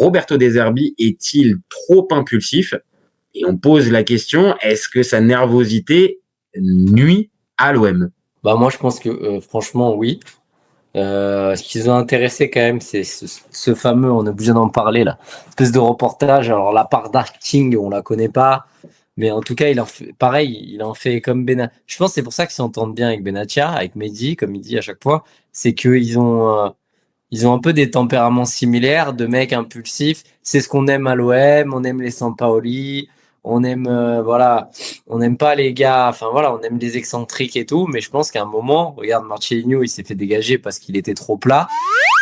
Roberto De Zerbi est-il trop impulsif? Et on pose la question, est-ce que sa nervosité nuit à l'OM? Bah moi je pense que franchement oui. Ce qu'ils ont intéressé quand même, c'est ce fameux, on est obligé d'en parler là, espèce de reportage. Alors la part d'acting, on la connaît pas, mais en tout cas il en fait pareil, il en fait comme Je pense que c'est pour ça qu'ils s'entendent bien avec Benatia, avec Mehdi, comme il dit à chaque fois, c'est qu'ils ont un peu des tempéraments similaires, de mecs impulsifs. C'est ce qu'on aime à l'OM, on aime les Sampaoli, on aime voilà, on n'aime pas les gars, enfin voilà, on aime les excentriques et tout, mais je pense qu'à un moment, regarde Marcelinho, il s'est fait dégager parce qu'il était trop plat,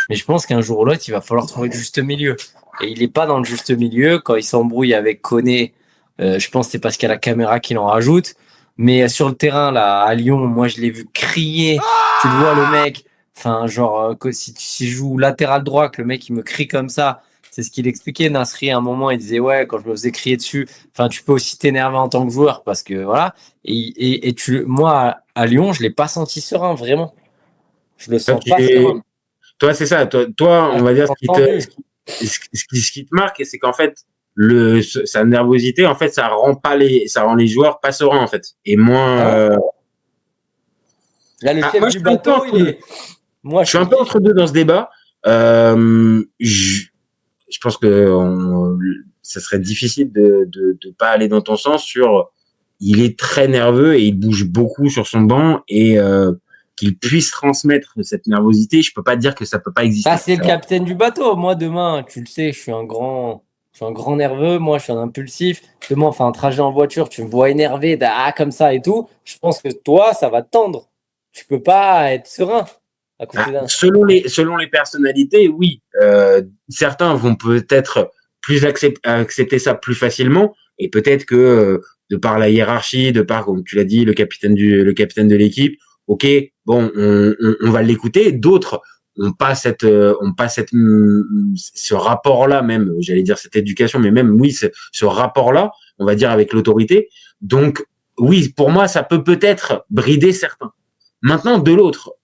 mais je pense qu'un jour ou l'autre, il va falloir trouver le juste milieu. Et il est pas dans le juste milieu quand il s'embrouille avec Koné. Je pense que c'est parce qu'il y a la caméra qui l'en rajoute. Mais sur le terrain là à Lyon, moi je l'ai vu crier. Tu le vois le mec. Enfin, genre, que si je joue latéral droit, que le mec il me crie comme ça, c'est ce qu'il expliquait. Nasri, à un moment, il disait ouais, quand je me faisais crier dessus, enfin, tu peux aussi t'énerver en tant que joueur parce que voilà. Moi, à Lyon, je l'ai pas senti serein, vraiment. Je le sens pas serein. Toi, c'est ça. Toi, on va dire ce qui te marque, c'est qu'en fait, sa nervosité, en fait, ça rend les joueurs pas sereins, en fait. Et moins, Là, le chef du bateau, il est. Moi, je suis un peu entre deux dans ce débat. Je pense que ça serait difficile de pas aller dans ton sens sur. Il est très nerveux et il bouge beaucoup sur son banc et qu'il puisse transmettre cette nervosité. Je peux pas dire que ça peut pas exister. Ah, c'est le capitaine du bateau. Moi, demain, tu le sais, je suis un grand nerveux. Moi, je suis un impulsif. Demain, on fait un trajet en voiture. Tu me vois énervé, comme ça et tout. Je pense que toi, ça va te tendre. Tu peux pas être serein. Selon les personnalités, oui. Certains vont peut-être plus accepter ça plus facilement et peut-être que de par la hiérarchie, de par, comme tu l'as dit, le capitaine de l'équipe, ok, bon, on va l'écouter. D'autres ont pas ce rapport-là même, j'allais dire cette éducation, mais même oui, ce rapport-là, on va dire avec l'autorité. Donc oui, pour moi, ça peut-être brider certains. Maintenant, de l'autre,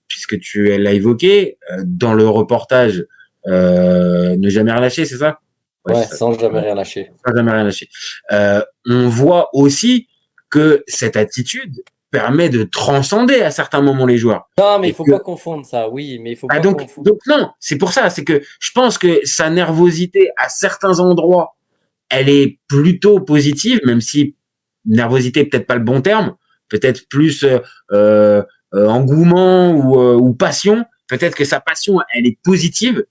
puisque tu l'as évoqué, dans le reportage, ne jamais relâcher, c'est ça? Ouais, sans jamais rien lâcher. Sans jamais rien lâcher. On voit aussi que cette attitude permet de transcender à certains moments les joueurs. Non, mais il faut pas confondre ça, oui, mais il faut pas confondre. Donc non, c'est pour ça, c'est que je pense que sa nervosité à certains endroits, elle est plutôt positive, même si nervosité peut-être pas le bon terme, peut-être plus engouement ou passion. Peut-être que sa passion, elle est positive.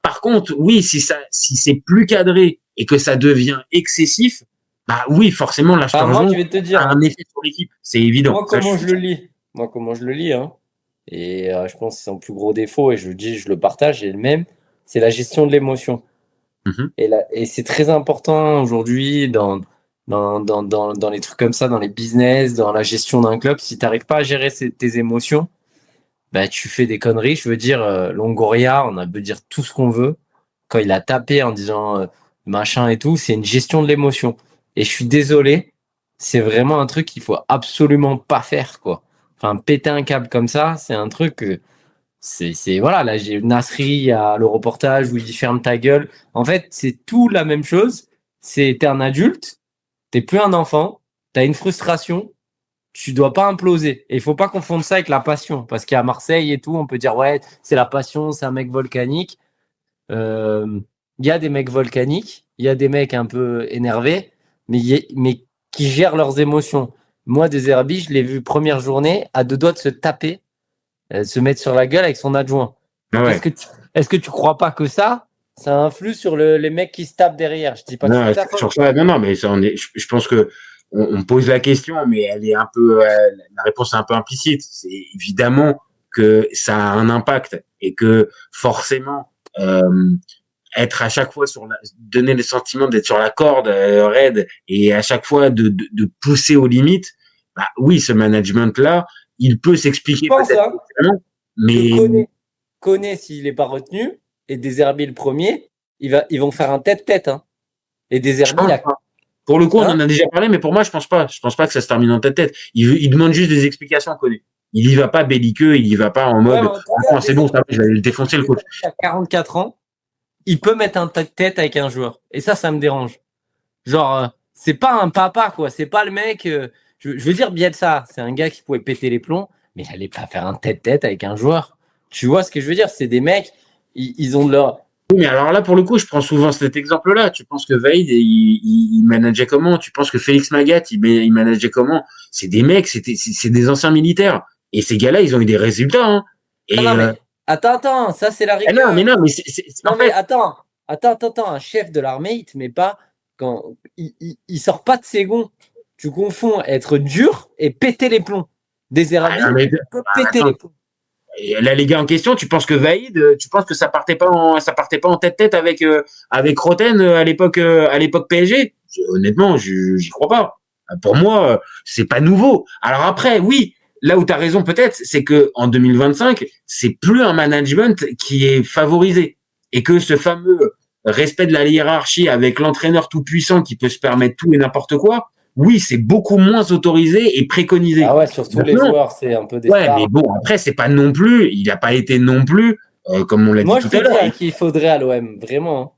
Par contre, oui, si c'est plus cadré et que ça devient excessif, bah oui, forcément, là, moi, je vais te dire, a un effet sur l'équipe. C'est évident. Moi, comment je le lis, hein. Et je pense que c'est son plus gros défaut, et je le partage, et le même, c'est la gestion de l'émotion. Et c'est très important aujourd'hui dans les trucs comme ça, dans les business, dans la gestion d'un club. Si tu n'arrives pas à gérer tes émotions, bah, tu fais des conneries. Je veux dire, Longoria, on a beau dire tout ce qu'on veut. Quand il a tapé en disant machin et tout, c'est une gestion de l'émotion. Et je suis désolé, c'est vraiment un truc qu'il faut absolument pas faire, quoi. Enfin, péter un câble comme ça, c'est un truc que voilà, là j'ai Nasri à le reportage où il dit ferme ta gueule. En fait, c'est tout la même chose. T'es un adulte, t'es plus un enfant, t'as une frustration, tu dois pas imploser. Et il faut pas confondre ça avec la passion, parce qu'à Marseille et tout, on peut dire ouais, c'est la passion, c'est un mec volcanique. Il y a des mecs volcaniques, il y a des mecs un peu énervés, mais qui gèrent leurs émotions. Moi, De Zerbi, je l'ai vu première journée à 2 doigts de se taper, se mettre sur la gueule avec son adjoint. Ah ouais. Est-ce que tu crois pas que ça influe sur les mecs qui se tapent derrière? Je dis pas non, que c'est sur ça, non, mais ça, je pense que on pose la question, mais elle est un peu, la réponse est un peu implicite. C'est évidemment que ça a un impact et que forcément, être à chaque fois donner le sentiment d'être sur la corde raide et à chaque fois de pousser aux limites, bah oui, ce management-là, il peut s'expliquer peut-être, mais Koné, s'il n'est pas retenu, et De Zerbi le premier, ils vont faire un tête-tête. Hein. Et De Zerbi, pour le coup, on en a déjà parlé, mais pour moi, je pense pas. Je pense pas que ça se termine en tête-tête. Il demande juste des explications à Koné. Il y va pas belliqueux, il y va pas en mode, c'est bon, ça, je vais le défoncer le coach. Il a 44 ans. il peut mettre un tête avec un joueur. Et ça me dérange. Genre, c'est pas un papa, quoi. C'est pas le mec. Je veux dire, Bielsa, c'est un gars qui pouvait péter les plombs, mais il allait pas faire un tête-tête avec un joueur. Tu vois ce que je veux dire? C'est des mecs, ils ont de leur. Oui, mais alors là, pour le coup, je prends souvent cet exemple-là. Tu penses que Vaïd, il manageait comment? Tu penses que Félix Magath, il manageait comment? C'est des mecs, c'est des anciens militaires. Et ces gars-là, ils ont eu des résultats. Hein. Et, Ah non, mais attends, ça c'est la ah non, rigueur. mais non, mais Non, en mais fait, attends, un chef de l'armée, il te met pas quand il sort pas de ses gonds. Tu confonds être dur et péter les plombs. Des ah, non, Zerbi, mais, il peut péter attends, les plombs. et là, les gars en question, tu penses que Vaïd, tu penses que ça partait pas en tête-tête avec Roten à l'époque PSG? Honnêtement, j'y crois pas. Pour moi, c'est pas nouveau. Alors après, oui, là où tu as raison peut-être, c'est que en 2025, c'est plus un management qui est favorisé et que ce fameux respect de la hiérarchie avec l'entraîneur tout puissant qui peut se permettre tout et n'importe quoi, oui, c'est beaucoup moins autorisé et préconisé. Ah ouais, surtout les Maintenant, joueurs, c'est un peu des ouais, stars. mais bon, après, c'est pas non plus, il n'a pas été non plus, comme on l'a dit Moi, je tout à te dis l'heure. à qui il faudrait à l'OM, vraiment. Hein.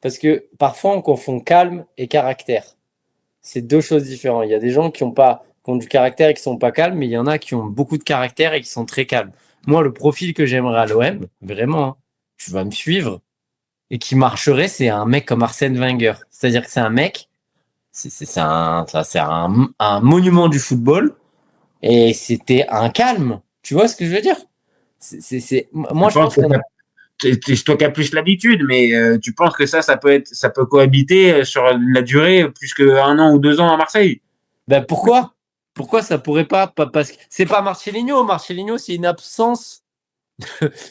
Parce que parfois, on confond calme et caractère. C'est deux choses différentes. Il y a des gens qui ont du caractère et qui sont pas calmes, mais il y en a qui ont beaucoup de caractère et qui sont très calmes. Moi, le profil que j'aimerais à l'OM, vraiment, hein, tu vas me suivre, et qui marcherait, c'est un mec comme Arsène Wenger. C'est-à-dire que c'est un mec, c'est un monument du football, et c'était un calme. Tu vois ce que je veux dire? Moi, Je je pense pense que qu'on a. c'est toi qui as plus l'habitude, mais tu penses que ça peut cohabiter sur la durée plus qu'un an ou 2 ans à Marseille? Ben pourquoi? Pourquoi ça pourrait pas? Parce que c'est pas Marcelinho. Marcelinho, c'est une absence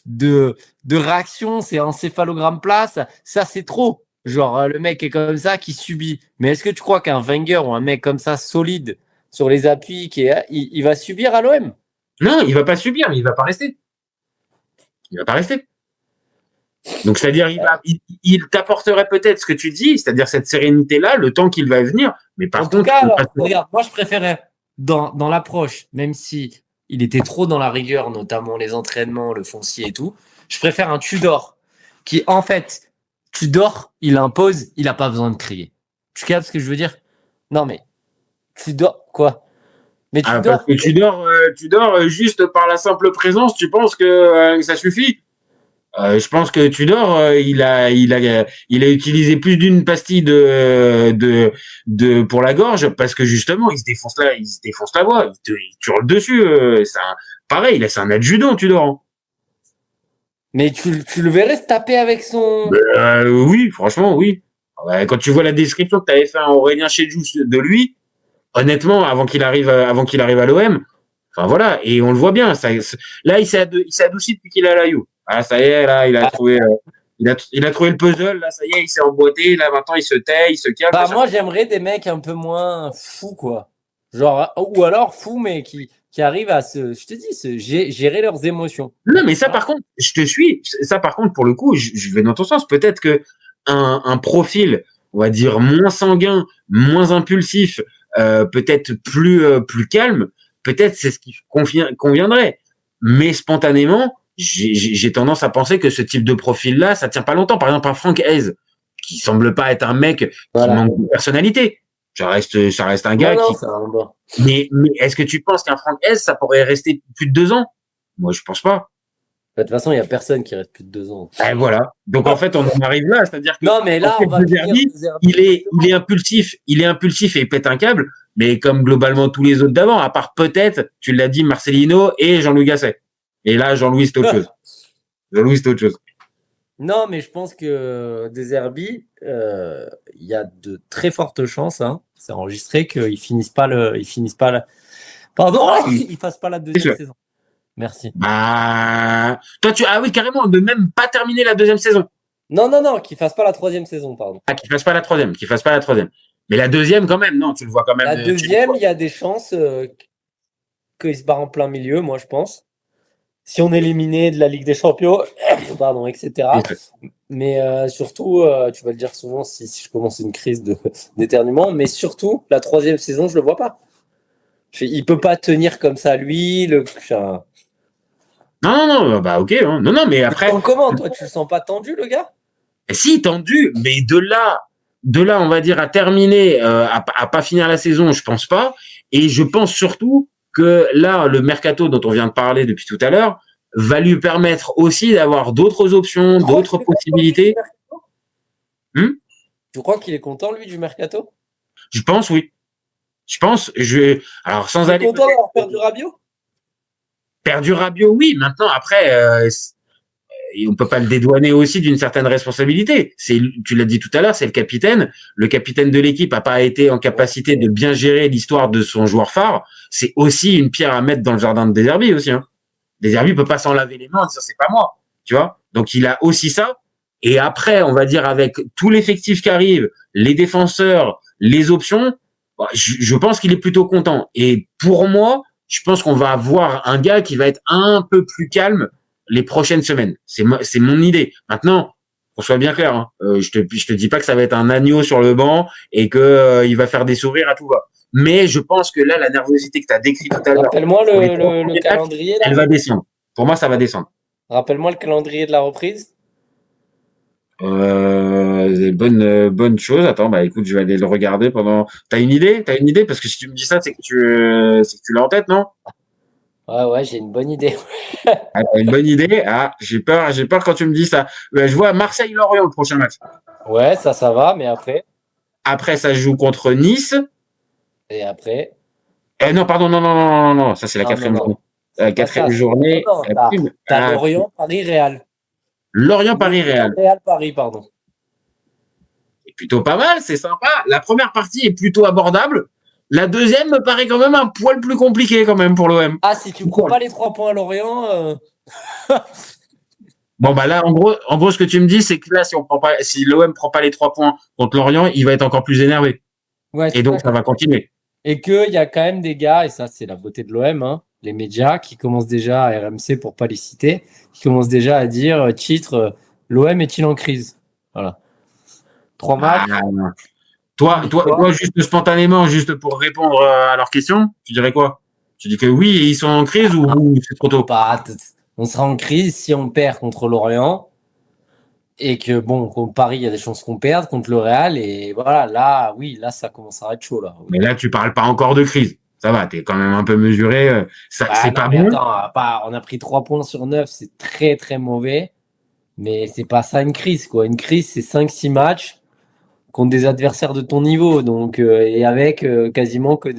de réaction, c'est encéphalogramme plat, ça c'est trop. Genre, le mec est comme ça qui subit. Mais est-ce que tu crois qu'un Wenger ou un mec comme ça, solide, sur les appuis, il va subir à l'OM? Non, il va pas subir, mais il va pas rester. Il va pas rester. Donc, c'est-à-dire, il t'apporterait peut-être ce que tu dis, c'est-à-dire cette sérénité-là, le temps qu'il va venir. Mais par En tout contre, cas, alors, regarde, moi je préférais dans l'approche, même si il était trop dans la rigueur, notamment les entraînements, le foncier et tout, je préfère un Tudor qui, en fait, Tudor, il impose, il n'a pas besoin de crier. Tu captes ce que je veux dire? Non, mais Tudor, quoi? Mais parce que tu dors juste par la simple présence, tu penses que ça suffit? Je pense que Tudor, il a utilisé plus d'une pastille pour la gorge parce que justement, il se défonce la voix, il te hurle dessus. Pareil, là, c'est un adjudant, Tudor. Mais tu le verrais se taper avec son. Oui, franchement, oui. Ouais, quand tu vois la description que tu avais fait à Aurélien Chedjou de lui, honnêtement, avant qu'il arrive à l'OM, enfin voilà, et on le voit bien. Là, il s'est adouci depuis qu'il est à la You. Ah, ça y est, là, il a trouvé le puzzle. Là, ça y est, il s'est emboîté. Là, maintenant, il se tait, il se calme. Bah, moi, j'aimerais des mecs un peu moins fous, quoi. Genre, ou alors fous, mais qui arrivent à je te dis, gérer leurs émotions. Non, mais ça, par contre, je te suis. Ça, par contre, pour le coup, je vais dans ton sens. Peut-être que un profil, on va dire, moins sanguin, moins impulsif, peut-être plus calme, peut-être c'est ce qui conviendrait. Mais spontanément, j'ai tendance à penser que ce type de profil-là, ça tient pas longtemps. Par exemple, un Franck Hez, qui semble pas être un mec qui manque de personnalité. Ça reste un gars qui. Mais est-ce que tu penses qu'un Franck Hez, ça pourrait rester plus de 2 ans? Moi, je pense pas. De toute façon, il n'y a personne qui reste plus de 2 ans. Et voilà. Donc en fait, on en arrive là, c'est-à-dire que non, mais là, on va il est impulsif, et il pète un câble, mais comme globalement tous les autres d'avant, à part peut-être, tu l'as dit, Marcelino et Jean-Louis Gasset. Et là, Jean-Louis, c'est autre chose. Jean-Louis, c'est autre chose. Non, mais je pense que des Herbie, il y a de très fortes chances, hein, c'est enregistré qu'ils finissent pas pardon, ils fassent pas la deuxième saison. Merci. Bah, toi, ah oui, carrément, de même pas terminer la deuxième saison. Non, qu'ils fassent pas la troisième saison, pardon. Ah, qu'ils fassent pas la troisième, Mais la deuxième, quand même, non, tu le vois quand même. La deuxième, il y a des chances qu'ils se barrent en plein milieu, moi, je pense. Si on est éliminé de la Ligue des Champions, pardon, etc. Mais surtout, tu vas le dire souvent si je commence une crise d'éternuement, mais surtout, la troisième saison, je le vois pas. Il peut pas tenir comme ça, lui. Non, bah ok. Hein. Non, mais après. Comment, toi, tu le sens pas tendu, le gars? Si, tendu, mais de là, on va dire, à terminer, à pas finir la saison, je pense pas. Et je pense surtout que là, le mercato dont on vient de parler depuis tout à l'heure va lui permettre aussi d'avoir d'autres options, d'autres possibilités. Tu crois qu'il est content, lui, du mercato? Je pense, oui. Je pense, alors sans Il est aller. content d'avoir perdu Rabiot? Perdu Rabiot, oui. Maintenant, après, et on peut pas le dédouaner aussi d'une certaine responsabilité. Tu l'as dit tout à l'heure, c'est le capitaine. Le capitaine de l'équipe a pas été en capacité de bien gérer l'histoire de son joueur phare. C'est aussi une pierre à mettre dans le jardin de Deserbi aussi. Hein. Deserbi peut pas s'en laver les mains en disant c'est pas moi, tu vois. Donc il a aussi ça. Et après, on va dire avec tout l'effectif qui arrive, les défenseurs, les options, je pense qu'il est plutôt content. Et pour moi, je pense qu'on va avoir un gars qui va être un peu plus calme les prochaines semaines. C'est mon idée. Maintenant, qu'on soit bien clair, hein, je te dis pas que ça va être un agneau sur le banc et que il va faire des sourires à tout va. Mais je pense que là, la nervosité que tu as décrit tout à l'heure, rappelle-moi le calendrier. Elle va descendre. Pour moi, ça va descendre. Rappelle-moi le calendrier de la reprise. Bonne chose. Attends, bah écoute, je vais aller le regarder pendant. T'as une idée? Parce que si tu me dis ça, c'est que tu l'as en tête, non? Ouais, j'ai une bonne idée. Ah, t'as une bonne idée. Ah, j'ai peur quand tu me dis ça. Je vois Marseille-Lorient le prochain match. Ouais, ça va, mais après. Après, ça joue contre Nice. Et après. Non, pardon, non. Ça, c'est la quatrième journée. La quatrième journée. T'as Lorient, Paris, Real. Lorient, Paris, Real. Real, Paris, pardon. C'est plutôt pas mal, c'est sympa. La première partie est plutôt abordable. La deuxième me paraît quand même un poil plus compliqué quand même pour l'OM. Ah, si tu ne prends pas les 3 points à Lorient. Bon, bah là, en gros, ce que tu me dis, c'est que là, si l'OM prend pas les 3 points contre Lorient, il va être encore plus énervé. Ouais, et donc, ça va continuer. Et qu'il y a quand même des gars, et ça, c'est la beauté de l'OM, hein, les médias qui commencent déjà, à RMC pour pas les citer, qui commencent déjà à dire titre l'OM est-il en crise? Voilà. 3 matchs. Toi, juste spontanément, juste pour répondre à leur question, tu dirais quoi? Tu dis que oui, ils sont en crise ou c'est trop tôt? On sera en crise si on perd contre Lorient et que, bon, contre Paris, il y a des chances qu'on perde contre le Real et voilà, là, ça commencera à être chaud. Là. Mais là, tu parles pas encore de crise. Ça va, t'es quand même un peu mesuré. C'est pas bon. Attends, on a pris 3 points sur 9, c'est très, très mauvais. Mais c'est pas ça une crise, quoi. Une crise, c'est 5-6 matchs contre des adversaires de ton niveau, donc et avec quasiment que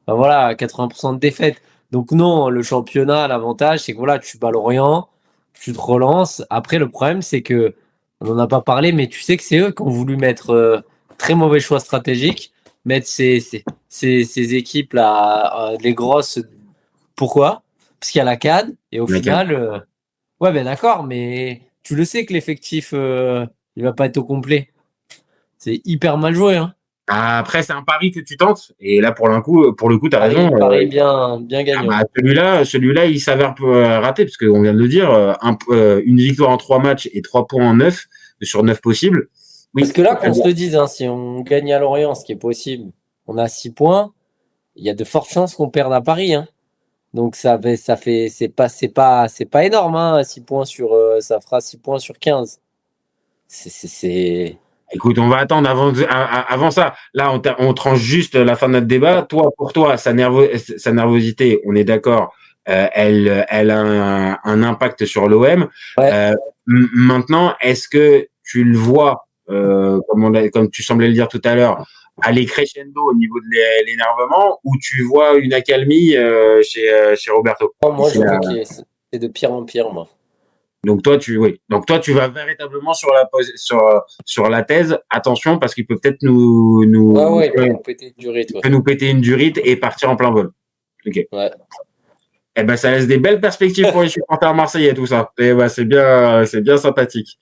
80% de défaites. Donc non, le championnat, l'avantage, c'est que voilà, tu bats Lorient, tu te relances. Après, le problème, c'est que on n'en a pas parlé, mais tu sais que c'est eux qui ont voulu mettre très mauvais choix stratégiques, mettre ces équipes là, les grosses. Pourquoi? Parce qu'il y a la CAN et au final, ouais, ben d'accord, mais tu le sais que l'effectif, il va pas être au complet. C'est hyper mal joué, hein. Après, c'est un pari que tu tentes. Et là, pour le coup, tu as raison. Pari bien gagnant. Celui-là, il s'avère raté, parce qu'on vient de le dire, une victoire en 3 matchs et 3 points en 9, sur 9 possibles. Oui, parce que là, qu'on se le dise, hein, si on gagne à Lorient, ce qui est possible, on a 6 points, il y a de fortes chances qu'on perde à Paris, hein. Donc c'est pas énorme, hein, 6 points ça fera 6 points sur 15. C'est... Écoute, on va attendre avant ça. Là, on tranche juste la fin de notre débat. Pour toi, sa nervosité, on est d'accord, elle a un impact sur l'OM. Ouais. Maintenant, est-ce que tu le vois, comme tu semblais le dire tout à l'heure, aller crescendo au niveau de l'énervement, ou tu vois une accalmie chez Roberto? Moi, je vois que c'est de pire en pire, moi. Donc toi, tu vas véritablement sur la thèse. Attention, parce qu'il peut peut-être il peut nous péter une durite. Il peut nous péter une durite et partir en plein vol. Ok. Ouais. Eh ben, ça laisse des belles perspectives pour les supporters marseillais, tout ça. Et ben, c'est bien sympathique.